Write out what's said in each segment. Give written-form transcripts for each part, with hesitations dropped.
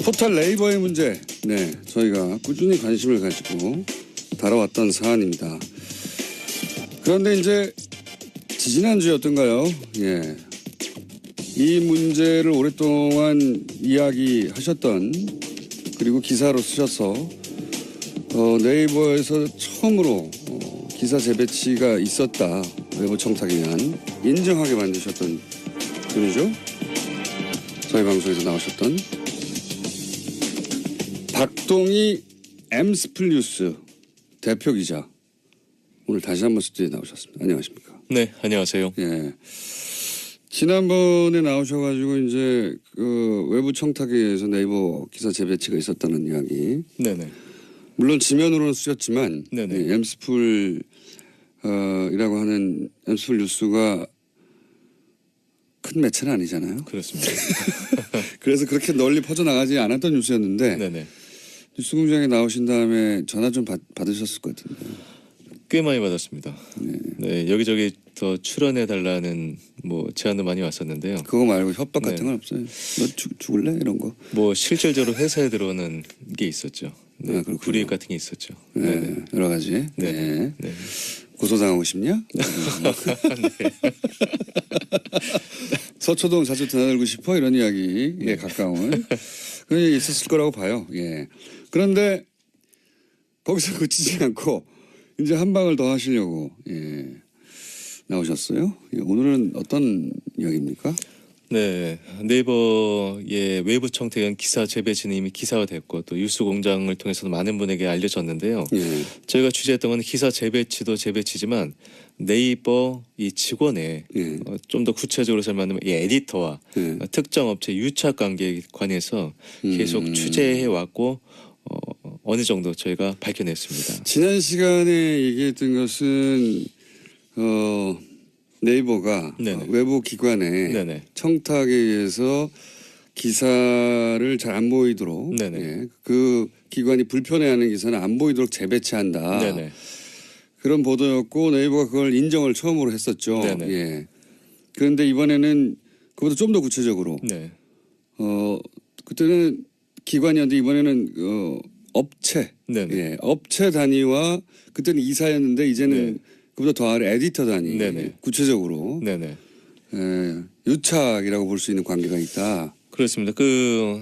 포털 네이버의 문제, 네, 저희가 꾸준히 관심을 가지고 다뤄왔던 사안입니다. 그런데 이제 지지난주였던가요? 예, 이 문제를 오랫동안 이야기하셨던, 그리고 기사로 쓰셔서 네이버에서 처음으로 기사 재배치가 있었다, 외부 청탁에 의한 인정하게 만드셨던 분이죠. 저희 방송에서 나오셨던 박동희 엠스플 뉴스 대표 기자, 오늘 다시 한번 스튜디오에 나오셨습니다. 안녕하십니까? 네, 안녕하세요. 예. 지난번에 나오셔가지고 이제 그 외부 청탁에 의해서 네이버 기사 재배치가 있었다는 이야기. 네네. 물론 지면으로는 쓰였지만 네네. 예, 엠스플 이라고 하는 엠스플 뉴스가 큰 매체는 아니잖아요. 그렇습니다. 그래서 그렇게 널리 퍼져나가지 않았던 뉴스였는데 네네. 뉴스공장에 나오신 다음에 전화 좀 받으셨을 것 같은데. 꽤 많이 받았습니다. 네, 여기저기 더 출연해 달라는 뭐 제안도 많이 왔었는데요. 그거 말고 협박 같은 네. 건 없어요? 너 죽을래? 이런 거. 뭐 실질적으로 회사에 들어오는 게 있었죠. 네, 그렇군요. 불이익 같은 게 있었죠. 네, 네네. 여러 가지. 네. 네. 네. 고소당하고 싶냐? 서초동 자주 드나들고 싶어? 이런 이야기에 가까운 그런 얘기 있었을 거라고 봐요. 예. 그런데 거기서 그치지 않고 이제 한 방을 더 하시려고 나오셨어요. 예, 오늘은 어떤 이야기입니까? 네, 네이버의 외부 청탁은 기사 재배치는 이미 기사가 됐고 또 뉴스공장을 통해서도 많은 분에게 알려졌는데요. 예. 저희가 취재했던 건 기사 재배치도 재배치지만 네이버 이 직원의 예. 좀 더 구체적으로 설명하면 이 에디터와 예. 특정 업체 유착 관계에 관해서 계속 취재해 왔고 어느 정도 저희가 밝혀냈습니다. 지난 시간에 얘기했던 것은 네이버가 네네. 외부 기관의 네네. 청탁에 의해서 기사를 잘 안 보이도록 네네. 예, 그 기관이 불편해하는 기사는 안 보이도록 재배치한다. 네네. 그런 보도였고 네이버가 그걸 인정을 처음으로 했었죠. 네네. 예. 그런데 이번에는 그보다 좀 더 구체적으로 네. 그때는 기관이었는데 이번에는 업체, 네네. 예, 업체 단위와 그때는 이사였는데 이제는 네. 그보다 더 아래 에디터 단위, 네네. 구체적으로 네네. 유착이라고 볼 수 있는 관계가 있다. 그렇습니다.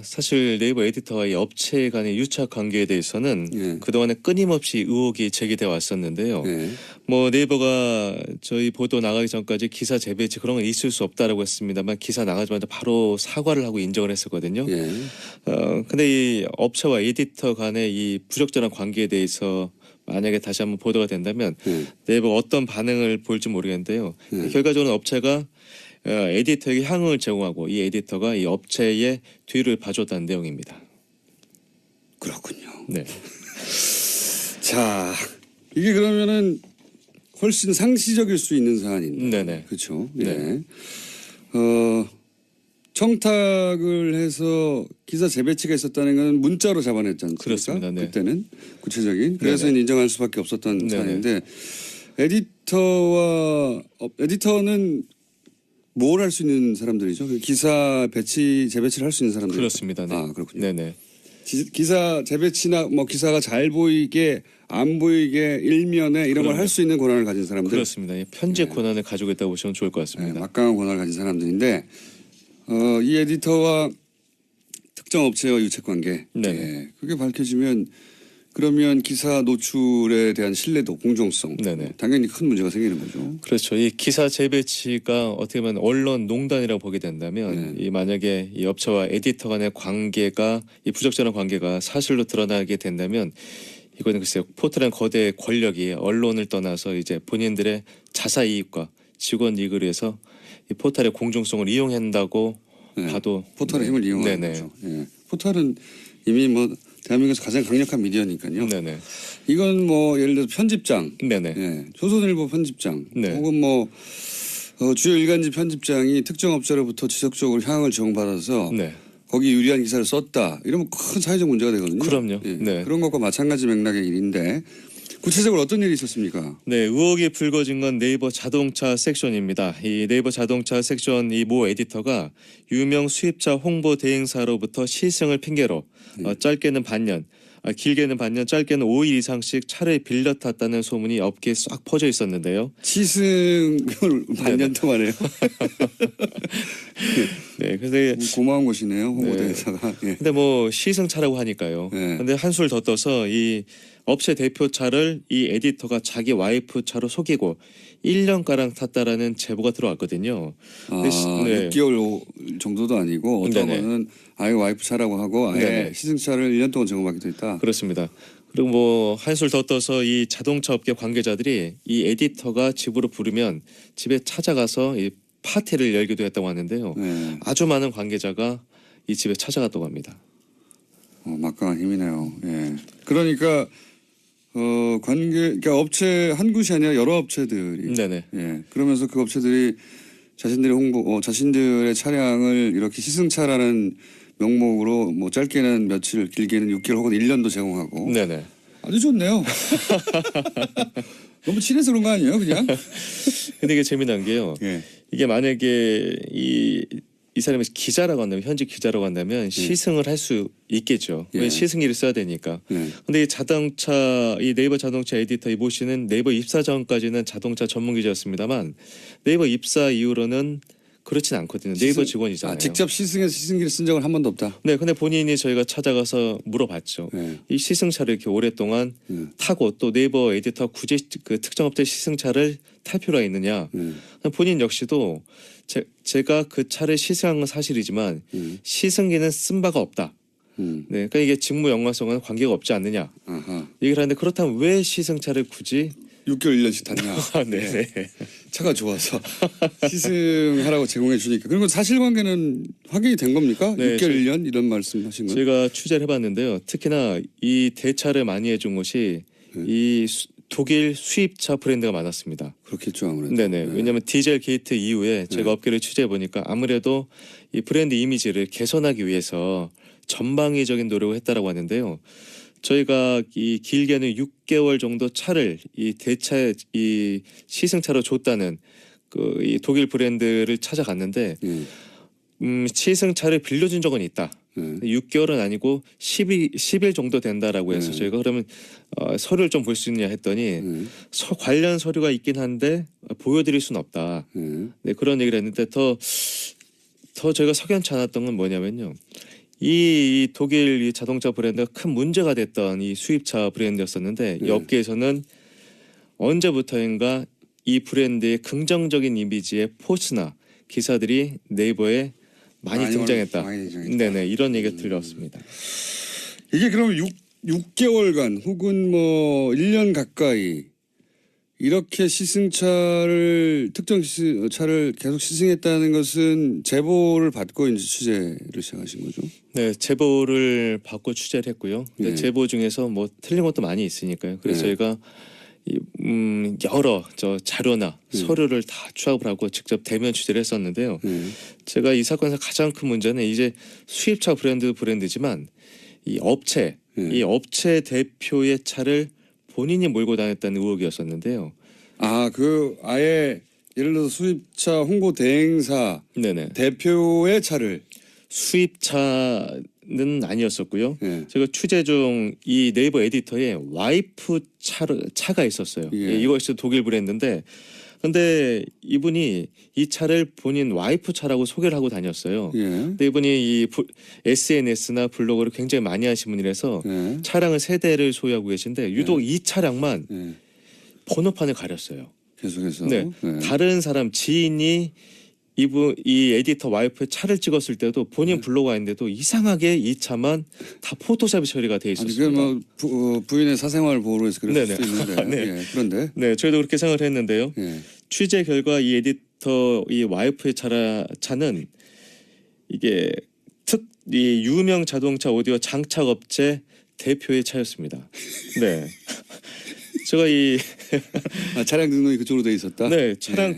사실 네이버 에디터와 이 업체 간의 유착 관계에 대해서는 예. 그동안에 끊임없이 의혹이 제기돼 왔었는데요. 예. 뭐 네이버가 저희 보도 나가기 전까지 기사 재배치 그런 건 있을 수 없다라고 했습니다만 기사 나가자마자 바로 사과를 하고 인정을 했었거든요. 예. 근데 이 업체와 에디터 간의 이 부적절한 관계에 대해서 만약에 다시 한번 보도가 된다면 예. 네이버가 어떤 반응을 보일지 모르겠는데요. 예. 결과적으로 업체가 에디터에게 향응을 제공하고 이 에디터가 이 업체의 뒤를 봐줬다는 내용입니다. 그렇군요. 네. 자, 이게 그러면은 훨씬 상시적일 수 있는 사안인데. 네네. 그렇죠. 네. 예. 청탁을 해서 기사 재배치가 있었다는 건 문자로 잡아냈지 않습니까? 그렇습니다. 네. 그때는 구체적인. 그래서 인정할 수밖에 없었던 네네. 사안인데 에디터는 뭘 할 수 있는 사람들이죠? 기사 재배치를 할 수 있는 사람들. 그렇습니다. 네. 아, 그렇군요. 네네. 기사 재배치나 뭐 기사가 잘 보이게 안 보이게 일면에 이런 걸 할 수 있는 권한을 가진 사람들. 그렇습니다. 편집 권한을 가지고 있다고 보시면 좋을 것 같습니다. 막강한 권한을 가진 사람들인데 이 에디터와 특정 업체와 유착 관계. 네네. 그게 밝혀지면 그러면 기사 노출에 대한 신뢰도, 공정성, 네네. 당연히 큰 문제가 생기는 거죠. 그렇죠. 이 기사 재배치가 어떻게 보면 언론 농단이라고 보게 된다면 이 만약에 이 업체와 에디터 간의 관계가 이 부적절한 관계가 사실로 드러나게 된다면 이거는 글쎄요 포털의 거대 권력이 언론을 떠나서 이제 본인들의 자사 이익과 직원 이익을 위해서 이 포털의 공정성을 이용한다고 봐도 포털의 힘을 이용하는 네네. 거죠. 예. 포털은 이미 뭐 대한민국에서 가장 강력한 미디어니까요. 네네. 이건 뭐 예를 들어 편집장, 네네. 예. 조선일보 편집장, 네. 혹은 뭐 주요 일간지 편집장이 특정 업체로부터 지속적으로 향응을 제공받아서 네. 거기 유리한 기사를 썼다. 이러면 큰 사회적 문제가 되거든요. 그럼요. 예. 네. 그런 것과 마찬가지 맥락의 일인데 구체적으로 어떤 일이 있었습니까? 네, 의혹이 불거진 건 네이버 자동차 섹션입니다. 이 네이버 자동차 섹션 이 모 에디터가 유명 수입차 홍보 대행사로부터 시승을 핑계로 짧게는 반년, 길게는 반년, 짧게는 5일 이상씩 차를 빌려 탔다는 소문이 업계에 싹 퍼져 있었는데요. 시승을 반년 동안에요. 네, 그래서 고마운 곳이네요, 홍보대 네. 회사가. 예. 근데 뭐 시승차라고 하니까요. 네. 근데 한술 더 떠서 이 업체 대표 차를 이 에디터가 자기 와이프 차로 속이고 1년가량 탔다라는 제보가 들어왔거든요. 아, 네. 6개월 정도도 아니고 어떤 네네. 거는 아예 와이프 차라고 하고 아예 네네. 시승차를 1년 동안 제공받기도 했다. 그렇습니다. 그리고 뭐 한술 더 떠서 이 자동차 업계 관계자들이 이 에디터가 집으로 부르면 집에 찾아가서 이 파티를 열기도 했다고 하는데요. 네. 아주 많은 관계자가 이 집에 찾아갔다고 합니다. 막강한 힘이네요. 예. 그러니까 그러니까 업체 한 곳이 아니라 여러 업체들이. 네네. 예. 그러면서 그 업체들이 자신들의 자신들의 차량을 이렇게 시승차라는 명목으로 뭐 짧게는 며칠, 길게는 6개월 혹은 1년도 제공하고. 네네. 아주 좋네요. 너무 친해서 그런 거 아니에요, 그냥? 근데 이게 재미난 게요. 예. 이게 만약에 이 사람이 기자라고 한다면 현직 기자라고 한다면 시승을 할 수 있겠죠. 예. 왜 시승일을 써야 되니까. 예. 근데 이 네이버 자동차 에디터 이모 씨는 네이버 입사 전까지는 자동차 전문 기자였습니다만 네이버 입사 이후로는 그렇진 않거든요. 네이버 직원이잖아요. 직접 시승해서 시승기를 쓴 적은 한 번도 없다. 네, 근데 본인이 저희가 찾아가서 물어봤죠. 네. 이 시승차를 이렇게 오랫동안 타고 또 네이버 에디터 굳이 그 특정 업체 시승차를 탈 필요가 있느냐. 본인 역시도 제가 그 차를 시승한 건 사실이지만 시승기는 쓴 바가 없다. 네, 그러니까 이게 직무 연관성과는 관계가 없지 않느냐. 아하. 얘기를 하는데 그렇다면 왜 시승차를 굳이 6개월 1년씩 탔냐. 네. 차가 좋아서 시승하라고 제공해 주니까. 그리고 사실관계는 확인이 된 겁니까? 네, 6개월 1년 이런 말씀하신 거예요? 제가 취재를 해봤는데요. 특히나 이 대차를 많이 해준 곳이 이 독일 수입차 브랜드가 많았습니다. 그렇겠죠 아무래도. 네네. 왜냐하면 디젤 게이트 이후에 제가 업계를 취재해 보니까 아무래도 이 브랜드 이미지를 개선하기 위해서 전방위적인 노력을 했다라고 하는데요. 저희가 이 길게는 6개월 정도 차를 이 대차 이 시승차로 줬다는 그 이 독일 브랜드를 찾아갔는데 시승차를 빌려준 적은 있다. 6개월은 아니고 10일 정도 된다라고 해서 저희가 그러면 서류를 좀 볼 수 있느냐 했더니 관련 서류가 있긴 한데 보여드릴 수는 없다. 네, 그런 얘기를 했는데 더 저희가 석연치 않았던 건 뭐냐면요. 이 독일 이 자동차 브랜드가 큰 문제가 됐던 이 수입차 브랜드였었는데 이 업계에서는 언제부터인가 이 브랜드의 긍정적인 이미지의 포스나 기사들이 네이버에 많이 등장했다. 네네, 이런 얘기가 들렸습니다. 이게 그럼 6개월간 혹은 뭐 1년 가까이 이렇게 시승차를 특정 차를 계속 시승했다는 것은 제보를 받고 이제 취재를 시작하신 거죠? 네, 제보를 받고 취재를 했고요. 근데 제보 중에서 뭐 틀린 것도 많이 있으니까요. 그래서 저희가 여러 자료나 서류를 다 취합을 하고 직접 대면 취재를 했었는데요. 제가 이 사건에서 가장 큰 문제는 이제 수입차 브랜드지만 이 업체 대표의 차를 본인이 몰고 다녔다는 의혹이었었는데요. 아예 예를 들어서 수입차 홍보 대행사 네네. 대표의 차를 수입차는 아니었었고요. 예. 제가 취재 중 이 네이버 에디터에 와이프 차가 있었어요. 예. 이것이 독일 브랜드인데 근데 이분이 이 차를 본인 와이프 차라고 소개를 하고 다녔어요. 예. 근데 이분이 이 SNS나 블로그를 굉장히 많이 하신 분이라서 예. 차량을 세 대를 소유하고 계신데 유독 이 차량만 번호판을 가렸어요. 계속해서. 네. 다른 사람 지인이 이 에디터 와이프의 차를 찍었을 때도 본인 블로그가 있는데도 이상하게 이 차만 다 포토샵이 처리가 돼 있었습니다. 아니 뭐 부인의 사생활 보호로 해서 그럴 수도 있는데. 네. 예, 그런데. 네, 저희도 그렇게 생각을 했는데요. 취재 결과 이 에디터 이 와이프의 차는 이게 이 유명 자동차 오디오 장착업체 대표의 차였습니다. 네. 제가 차량 등록이 그쪽으로 돼 있었다. 네, 차량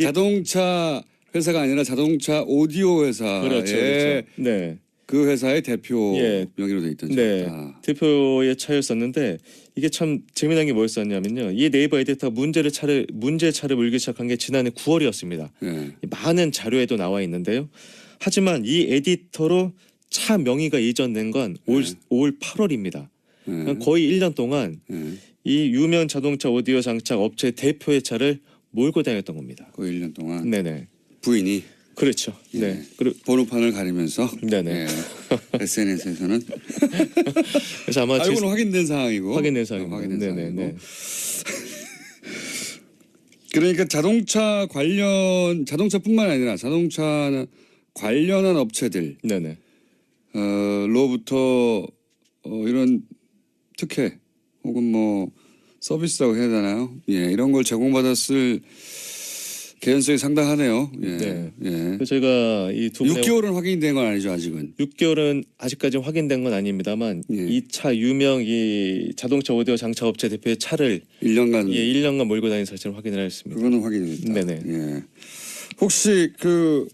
자동차 회사가 아니라 자동차 오디오 회사의 그렇죠. 네. 그 회사의 대표 예. 명의로 돼 있던 네, 차였다. 대표의 차였었는데 이게 참 재미난 게 뭐였었냐면요. 이 네이버 에디터가 문제 차를 물기 시작한 게 지난해 9월이었습니다. 예. 많은 자료에도 나와 있는데요. 하지만 이 에디터로 차 명의가 이전된 건 올 8월입니다. 예. 거의 1년 동안 예. 이 유명 자동차 오디오 장착 업체 대표의 차를 몰고 다녔던 겁니다. 거의 1년 동안 네네. 부인이 그렇죠. 예. 네. 그리고 번호판을 가리면서 네네. 예. SNS에서는 그래서 아마 이건 확인된 상황이고 확인된 상황입니다. 확인된 네네. 상황이고. 네. 그러니까 자동차뿐만 아니라 자동차 관련한 업체들 네네. 로부터 이런 특혜 혹은 뭐 서비스라고 해야 되나요? 예, 이런 걸 제공받았을 개연성이 상당하네요. 예. 네. 예. 그래서 저희가 이 두 분의 6개월은 확인된 건 아니죠, 아직은. 6개월은 아직까지 확인된 건 아닙니다만 예. 이 차 유명 이 자동차 오디오 장착 업체 대표의 차를 1년간 1년간 몰고 다닌 사실을 확인을 했습니다. 그거는 확인이 됐다. 네네. 예. 혹시 그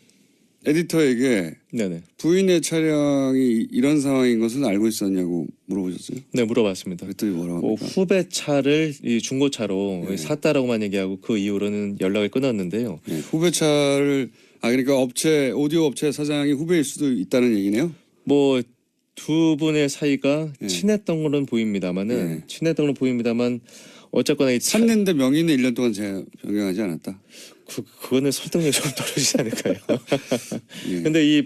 에디터에게 네네. 부인의 차량이 이런 상황인 것은 알고 있었냐고 물어보셨어요? 네, 물어봤습니다. 그랬더니 뭐라고 뭐 합니까? 후배 차를 이 중고차로 네. 샀다라고만 얘기하고 그 이후로는 연락을 끊었는데요. 네, 후배차를 그러니까 오디오 업체 사장이 후배일 수도 있다는 얘기네요. 뭐 두 분의 사이가 네. 친했던 걸로 보입니다만은 어쨌거나 이 차, 샀는데 명의는 1년 동안 변경하지 않았다. 그거는 설득력이 좀 떨어지지 않을까요? 예. 근데 이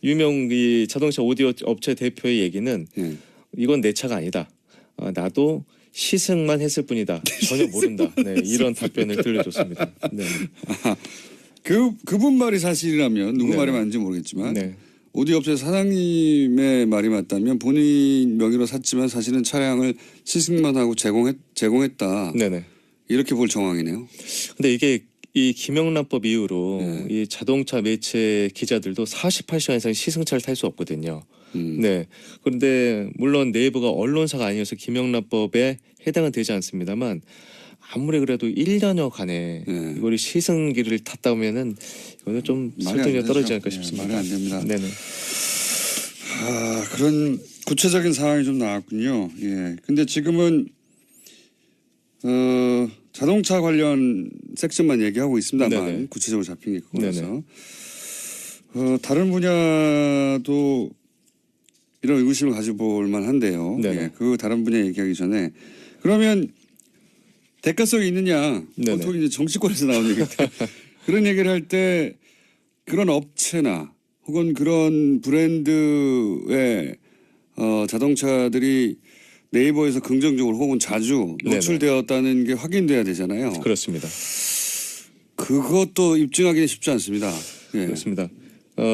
유명 이 자동차 오디오 업체 대표의 얘기는 예. 이건 내 차가 아니다. 나도 시승만 했을 뿐이다. 전혀 모른다. 네, 이런 답변을 들려줬습니다. 네. 그분 말이 사실이라면 누구 네. 말이 맞는지 모르겠지만 네. 오디오 업체 사장님의 말이 맞다면 본인 명의로 샀지만 사실은 차량을 시승만 하고 제공했다. 네네. 이렇게 볼 정황이네요. 근데 이게 이 김영란법 이후로 네. 이 자동차 매체 기자들도 48시간 이상 시승차를 탈 수 없거든요. 네. 그런데 물론 네이버가 언론사가 아니어서 김영란법에 해당은 되지 않습니다만 아무리 그래도 1년여간에 네. 이걸 시승기를 탔다 보면은 이거는 좀 말이 안 설득력이 되죠. 떨어지지 않을까 예, 싶습니다. 말이 안 됩니다. 네네. 그런 구체적인 상황이 좀 나왔군요. 예. 근데 지금은 자동차 관련 섹션만 얘기하고 있습니다만 네네. 구체적으로 잡힌 게 그거라서 네네. 다른 분야도 이런 의구심을 가져볼 만한데요. 네네. 예. 그 다른 분야 얘기하기 전에 그러면 대가성이 있느냐? 네네. 보통 이제 정치권에서 나오는 얘기인데 그런 얘기를 할 때 그런 업체나 혹은 그런 브랜드의 자동차들이 네이버에서 긍정적으로 혹은 자주 네네. 노출되었다는 게 확인돼야 되잖아요. 그렇습니다. 그것도 입증하기는 쉽지 않습니다. 예. 그렇습니다.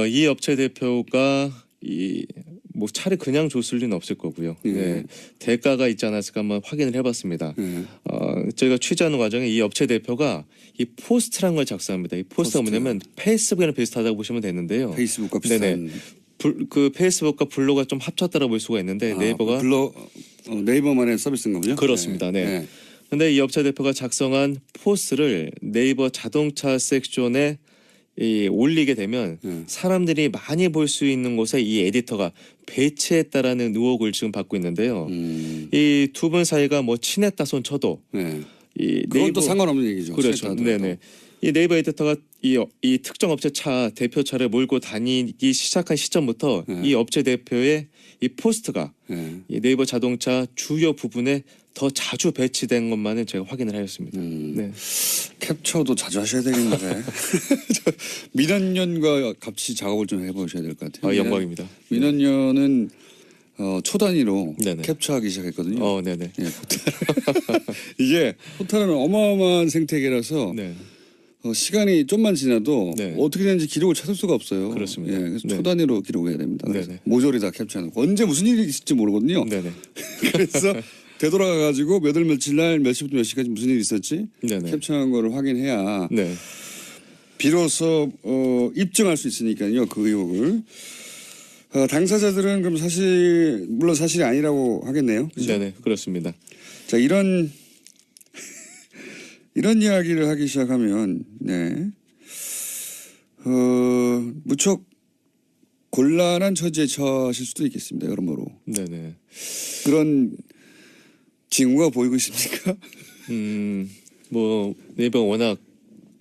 이 업체 대표가 이 뭐 차를 그냥 줬을 리는 없을 거고요. 예. 네. 대가가 있지 않았을까 한번 확인을 해봤습니다. 예. 저희가 취재하는 과정에 이 업체 대표가 이 포스트라는 걸 작성합니다. 이 포스트가 포스트. 뭐냐면 페이스북이랑 비슷하다고 보시면 되는데요. 페이스북과 비슷한 네네. 그 페이스북과 블로그가 좀 합쳤다고 볼 수가 있는데 네이버가 네이버만의 서비스인가 보죠? 그렇습니다. 네. 네. 근데 이 업체 대표가 작성한 포스트를 네이버 자동차 섹션에 올리게 되면 사람들이 많이 볼 수 있는 곳에 이 에디터가 배치했다라는 의혹을 지금 받고 있는데요. 이 두 분 사이가 뭐 친했다 손 쳐도 네. 이 그건 또 상관없는 얘기죠. 그렇죠. 네네. 이 네이버 에디터가 이 특정 업체 차 대표차를 몰고 다니기 시작한 시점부터 이 업체 대표의 이 포스트가 이 네이버 자동차 주요 부분에 더 자주 배치된 것만은 제가 확인을 하였습니다. 네. 캡처도 자주 하셔야 되겠는데 민원연과 같이 작업을 좀 해보셔야 될 것 같아요. 영광입니다. 민원연은 초 단위로 네네. 캡처하기 시작했거든요. 네네. 예, 이게 포탈은 어마어마한 생태계라서 네. 시간이 좀만 지나도 네. 어떻게 되는지 기록을 찾을 수가 없어요. 그렇습니다. 예, 그래서 네. 초 단위로 기록해야 됩니다. 그래서 네네. 모조리 다 캡처하고 언제 무슨 일이 있을지 모르거든요. 네네. 그래서 되돌아가가지고 몇 월 며칠 날 몇 시부터 몇 시까지 무슨 일이 있었지 네네. 캡처한 거를 확인해야 네. 비로소 입증할 수 있으니까요. 그 의혹을. 당사자들은 그럼 물론 사실이 아니라고 하겠네요. 그렇죠? 네네. 그렇습니다. 자, 이런 이야기를 하기 시작하면, 네. 무척 곤란한 처지에 처하실 수도 있겠습니다. 여러모로. 네네. 그런 징후가 보이고 있습니까? 뭐 네이버가 워낙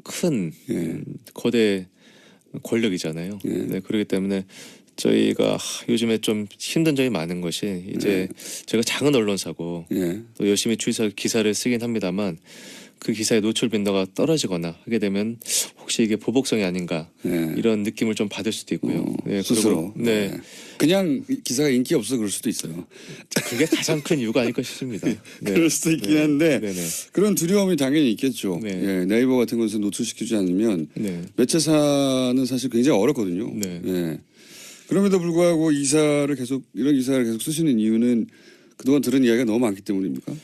큰 예. 거대 권력이잖아요. 예. 네, 그렇기 때문에 저희가 요즘에 좀 힘든 점이 많은 것이 이제 제가 작은 언론사고 예. 또 열심히 취재해서 기사를 쓰긴 합니다만 그 기사의 노출 빈도가 떨어지거나 하게 되면 혹시 이게 보복성이 아닌가 예. 이런 느낌을 좀 받을 수도 있고요. 네, 스스로. 그리고 네, 그냥 기사가 인기 없어 그럴 수도 있어요. 그게 가장 큰 이유가 아닐까 싶습니다. 네. 그럴 수도 있긴 한데 네네. 그런 두려움이 당연히 있겠죠. 네. 예, 네이버 같은 곳에 노출시키지 않으면 네. 매체사는 사실 굉장히 어렵거든요. 네. 예. 그럼에도 불구하고 이런 기사를 계속 쓰시는 이유는 그동안 들은 이야기가 너무 많기 때문입니까?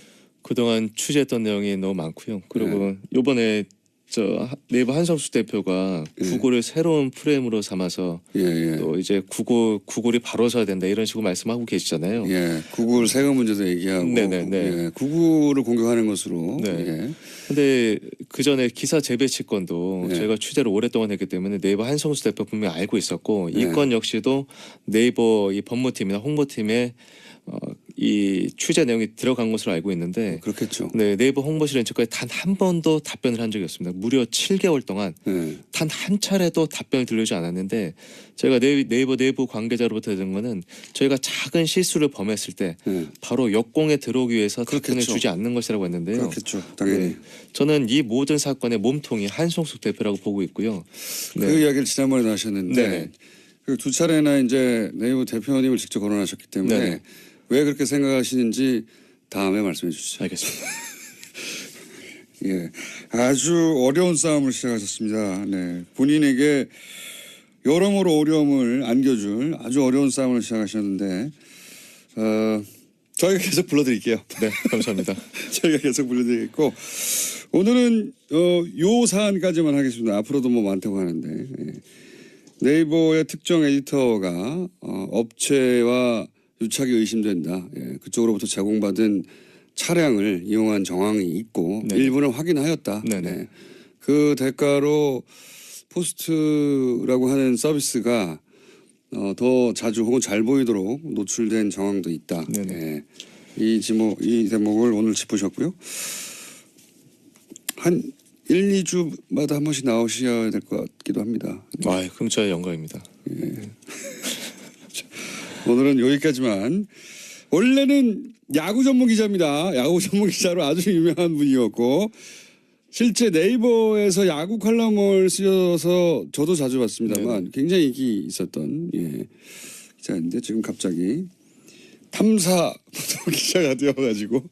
그동안 취재했던 내용이 너무 많고요. 그리고 이번에 저 네이버 한성수 대표가 구글을 새로운 프레임으로 삼아서 예, 예. 또 이제 구글이 바로 서야 된다 이런 식으로 말씀하고 계시잖아요. 예, 구글 세금 문제도 얘기하고, 네네네. 예, 구글을 공격하는 것으로. 네. 예. 근데 그 전에 기사 재배치 건도 네. 제가 취재를 오랫동안 했기 때문에 네이버 한성수 대표 분명히 알고 있었고 네. 이 건 역시도 네이버 이 법무팀이나 홍보팀에 이 취재 내용이 들어간 것으로 알고 있는데 그렇겠죠. 네, 네이버 홍보실 엔처까지 단 한 번도 답변을 한 적이 없습니다. 무려 7개월 동안 예. 단 한 차례도 답변을 들려주지 않았는데 저희가 네이버 내부 관계자로부터 들은 거는 저희가 작은 실수를 범했을 때 예. 바로 역공에 들어오기 위해서 답변을 그렇겠죠. 주지 않는 것이라고 했는데요. 그렇겠죠. 당연히. 네, 저는 이 모든 사건의 몸통이 한성숙 대표라고 보고 있고요. 그 네. 이야기를 지난번에 하셨는데 네네. 그 두 차례나 이제 네이버 대표님을 직접 거론하셨기 때문에 네네. 왜 그렇게 생각하시는지 다음에 말씀해 주시죠. 알겠습니다. 예, 아주 어려운 싸움을 시작하셨습니다. 네, 본인에게 여러모로 어려움을 안겨줄 아주 어려운 싸움을 시작하셨는데 저희가 계속 불러드릴게요. 네, 감사합니다. 저희가 계속 불러드리겠고 오늘은 요 사안까지만 하겠습니다. 앞으로도 뭐 많다고 하는데 예. 네이버의 특정 에디터가 업체와 유착이 의심된다. 예, 그쪽으로부터 제공받은 차량을 이용한 정황이 있고 네네. 일부는 확인하였다. 네네. 네. 그 대가로 포스트라고 하는 서비스가 더 자주 혹은 잘 보이도록 노출된 정황도 있다. 네네. 예. 이 대목을 오늘 짚으셨고요. 한 1, 2주마다 한 번씩 나오셔야 될 것 같기도 합니다. 아, 그럼 저의 영광입니다. 오늘은 여기까지만. 원래는 야구 전문 기자입니다. 야구 전문 기자로 아주 유명한 분이었고 실제 네이버에서 야구 칼럼을 쓰셔서 저도 자주 봤습니다만 굉장히 인기 있었던 기자인데 지금 갑자기 탐사 기자가 되어가지고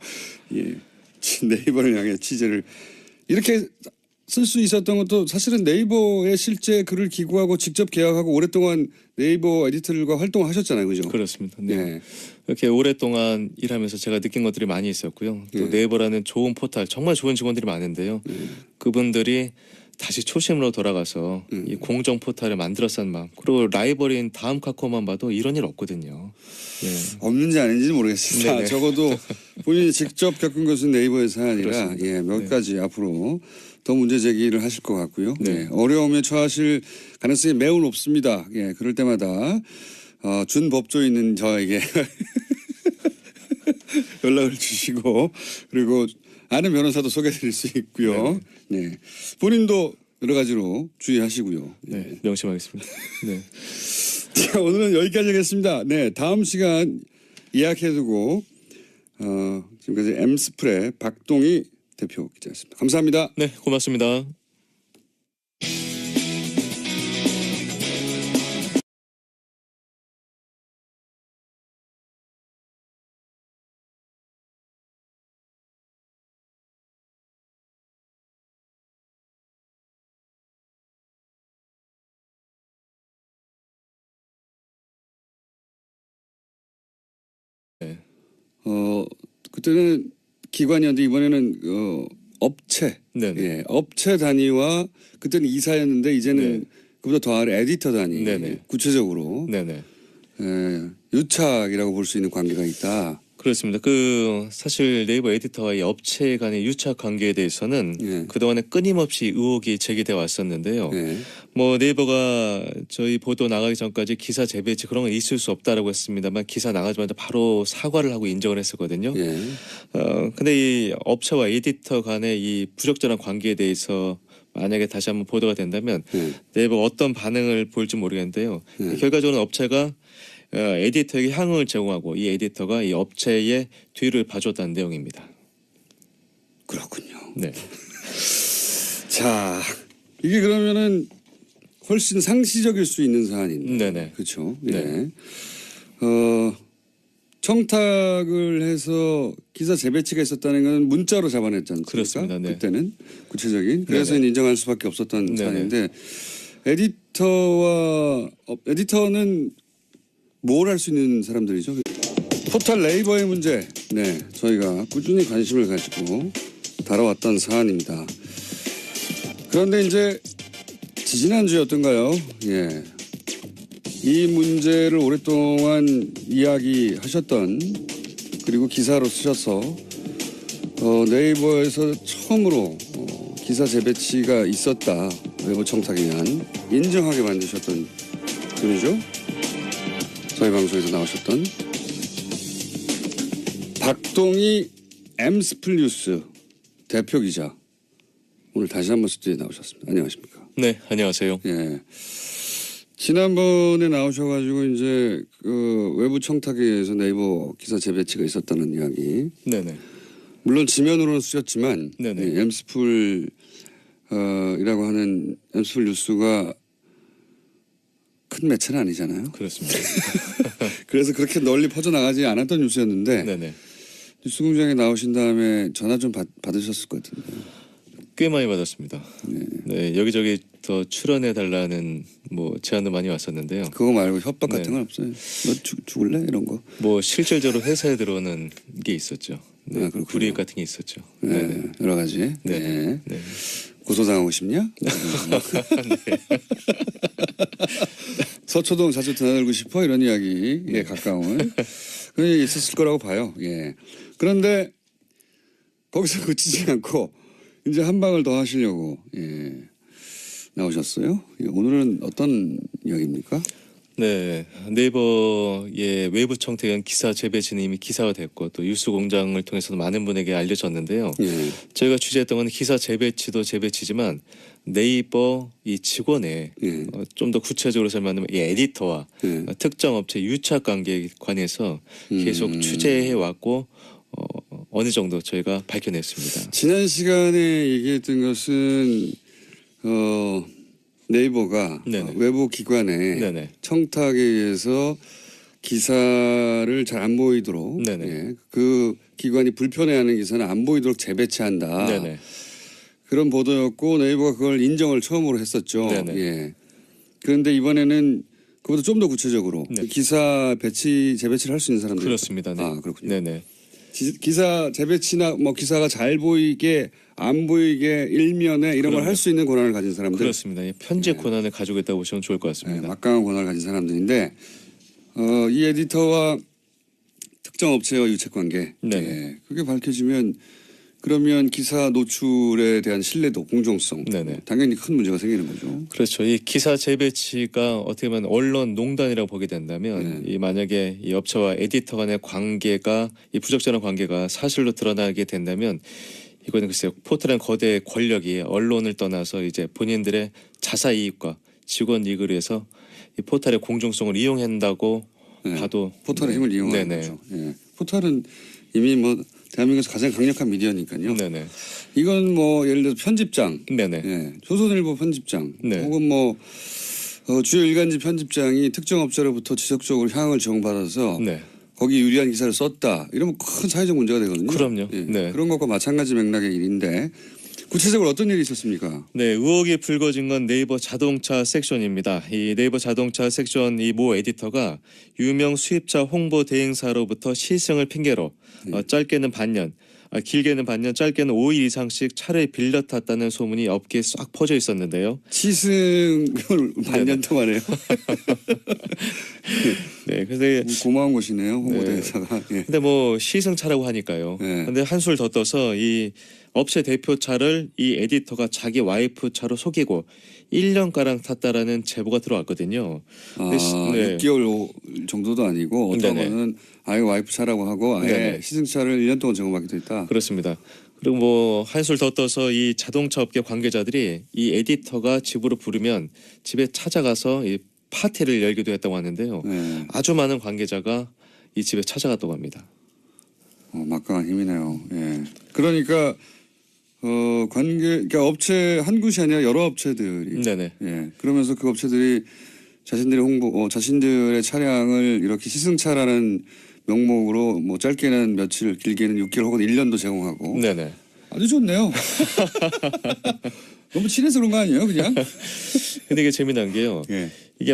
네이버를 향해 취재를 이렇게 쓸 수 있었던 것도 사실은 네이버에 실제 글을 기고하고 직접 계약하고 오랫동안 네이버 에디터들과 활동하셨잖아요, 그죠? 그렇습니다. 네. 네. 이렇게 오랫동안 일하면서 제가 느낀 것들이 많이 있었고요. 또 네이버라는 좋은 포털, 정말 좋은 직원들이 많은데요. 그분들이 다시 초심으로 돌아가서 이 공정 포털을 만들었던 마음. 그리고 라이벌인 다음 카카오만 봐도 이런 일 없거든요. 네. 없는지 아닌지는 모르겠습니다. 네네. 적어도 본인이 직접 겪은 것은 네이버의 사안이라 그렇습니다. 몇 가지 앞으로 더 문제 제기를 하실 것 같고요. 네. 어려움에 처하실 가능성이 매우 높습니다. 그럴 때마다 준법조에 있는 저에게 연락을 주시고 그리고 아는 변호사도 소개드릴 수 있고요. 네. 본인도 여러 가지로 주의하시고요. 네, 명심하겠습니다. 네. 자, 오늘은 여기까지 하겠습니다. 네, 다음 시간 예약해두고 지금까지 엠스프레 박동희 대표 기자였습니다. 감사합니다. 네, 고맙습니다. 네. 그때는 기관이었는데 이번에는 업체, 네네. 업체 단위와 그때는 이사였는데 이제는 네. 그보다 더 아래 에디터 단위, 네네. 구체적으로 네네. 유착이라고 볼 수 있는 관계가 있다. 그렇습니다. 그 사실 네이버 에디터와 이 업체 간의 유착 관계에 대해서는 예. 그동안에 끊임없이 의혹이 제기돼 왔었는데요. 예. 뭐 네이버가 저희 보도 나가기 전까지 기사 재배치 그런 건 있을 수 없다라고 했습니다만 기사 나가자마자 바로 사과를 하고 인정을 했었거든요. 예. 근데 이 업체와 에디터 간의 이 부적절한 관계에 대해서 만약에 다시 한번 보도가 된다면 예. 네이버가 어떤 반응을 보일지 모르겠는데요. 예. 결과적으로 업체가 에디터에게 향응을 제공하고 이 에디터가 이 업체의 뒤를 봐줬다는 내용입니다. 그렇군요. 네. 자, 이게 그러면은 훨씬 상시적일 수 있는 사안인데. 네네. 그렇죠. 네. 예. 청탁을 해서 기사 재배치가 있었다는 건 문자로 잡아냈지 않습니까? 그렇습니다. 네. 그때는 구체적인. 그래서 네네. 인정할 수밖에 없었던 네네. 사안인데 에디터는 뭘 할 수 있는 사람들이죠? 포털 네이버의 문제. 네, 저희가 꾸준히 관심을 가지고 다뤄왔던 사안입니다. 그런데 이제 지지난주였던가요? 예. 이 문제를 오랫동안 이야기하셨던 그리고 기사로 쓰셔서 네이버에서 처음으로 기사 재배치가 있었다. 외부 청탁에 의한 인정하게 만드셨던 분이죠. 저희 방송에서 나오셨던 박동희 엠스플 뉴스 대표 기자. 오늘 다시 한번 스튜디오에 나오셨습니다. 안녕하십니까? 네, 안녕하세요. 예. 지난번에 나오셔가지고 이제 그 외부 청탁에 의해서 네이버 기사 재배치가 있었다는 이야기. 네네. 물론 지면으로는 쓰셨지만 네네. 예, 엠스풀 이라고 하는 엠스풀 뉴스가 큰 매체는 아니잖아요. 그렇습니다. 그래서 그렇게 널리 퍼져나가지 않았던 뉴스였는데 네네. 뉴스공장에 나오신 다음에 전화 좀 받으셨을 것 같은데. 꽤 많이 받았습니다. 네, 여기저기 더 출연해 달라는 뭐 제안도 많이 왔었는데요. 그거 말고 협박 같은 네. 건 없어요. 너 죽을래? 이런 거. 뭐 실질적으로 회사에 들어오는 게 있었죠. 네, 그렇군요. 불이익 같은 게 있었죠. 네, 네네. 여러 가지. 네. 네. 네. 고소당하고 싶냐? 서초동 자주 드나들고 싶어 이런 이야기에 가까운 그게 있었을 거라고 봐요. 예. 그런데 거기서 그치지 않고 이제 한 방을 더 하시려고 나오셨어요. 예, 오늘은 어떤 이야기입니까? 네, 네이버의 외부 청탁에 의한 기사 재배치는 이미 기사가 됐고 또 뉴스공장을 통해서도 많은 분에게 알려졌는데요. 예. 저희가 취재했던 건 기사 재배치도 재배치지만 네이버 이 직원의 예. 좀 더 구체적으로 설명하면 이 에디터와 예. 특정 업체 유착 관계에 관해서 계속 취재해 왔고 어느 정도 저희가 밝혀냈습니다. 지난 시간에 얘기했던 것은 네이버가 네네. 외부 기관의 네네. 청탁에 의해서 기사를 잘 안 보이도록 네네. 예, 그 기관이 불편해하는 기사는 안 보이도록 재배치한다. 네네. 그런 보도였고 네이버가 그걸 인정을 처음으로 했었죠. 네네. 예. 그런데 이번에는 그보다 좀 더 구체적으로 네. 기사 재배치를 할 수 있는 사람들. 그렇습니다. 네. 아 그렇군요. 네네. 기사 재배치나 뭐 기사가 잘 보이게 안 보이게 일면에 이런 걸 그럼요. 할 수 있는 권한을 가진 사람들. 그렇습니다. 이 편집 권한을 가지고 있다고 보시면 좋을 것 네, 같습니다. 막강한 권한을 가진 사람들인데 이 에디터와 특정 업체와 유착 관계. 네네. 예, 그게 밝혀지면 그러면 기사 노출에 대한 신뢰도, 공정성 네네. 당연히 큰 문제가 생기는 거죠. 그렇죠. 이 기사 재배치가 어떻게 보면 언론 농단이라고 보게 된다면 이 만약에 이 업체와 에디터 간의 관계가 이 부적절한 관계가 사실로 드러나게 된다면 이거는 글쎄요 포털의 거대 권력이 언론을 떠나서 이제 본인들의 자사 이익과 직원 이익을 위해서 이 포털의 공정성을 이용한다고 네. 봐도 포털의 힘을 이용하는 네네. 거죠. 예. 포털은 이미 뭐 대한민국에서 가장 강력한 미디어니까요. 네네. 이건 뭐 예를 들어서 편집장, 네네. 예, 조선일보 편집장, 네. 혹은 뭐 주요 일간지 편집장이 특정 업체로부터 지속적으로 향응을 제공받아서 네. 거기 유리한 기사를 썼다. 이러면 큰 사회적 문제가 되거든요. 그럼요. 예, 네. 그런 것과 마찬가지 맥락의 일인데 구체적으로 어떤 일이 있었습니까? 네, 의혹이 불거진 건 네이버 자동차 섹션입니다. 이 네이버 자동차 섹션 이 모 에디터가 유명 수입차 홍보 대행사로부터 시승을 핑계로 짧게는 반년, 길게는 반년, 짧게는 5일 이상씩 차를 빌려 탔다는 소문이 업계에 싹 퍼져 있었는데요. 시승을 반년 네네. 동안 해요. 네, 그래서 고마운 곳이네요, 홍보대사가. 예. 근데 뭐 시승차라고 하니까요. 네. 근데 한술 더 떠서 이 업체 대표 차를 이 에디터가 자기 와이프 차로 속이고 1년가량 탔다라는 제보가 들어왔거든요. 아, 네. 6개월 정도도 아니고 어떤 네네. 거는 아예 와이프 차라고 하고 아예 네네. 시승차를 1년 동안 제공받기도 했다. 그렇습니다. 그리고 뭐 한술 더 떠서 이 자동차 업계 관계자들이 이 에디터가 집으로 부르면 집에 찾아가서 이 파티를 열기도 했다고 하는데요. 네. 아주 많은 관계자가 이 집에 찾아갔다고 합니다. 막강한 힘이네요. 예. 그러니까 그러니까 업체 한 곳이 아니라 여러 업체들이. 네네. 예. 그러면서 그 업체들이 자신들의 차량을 이렇게 시승차라는 명목으로 뭐 짧게는 며칠, 길게는 6개월 혹은 1년도 제공하고. 네네. 아주 좋네요. 너무 친해서 그런 거 아니에요, 그냥? 근데 이게 재미난 게요. 예. 이게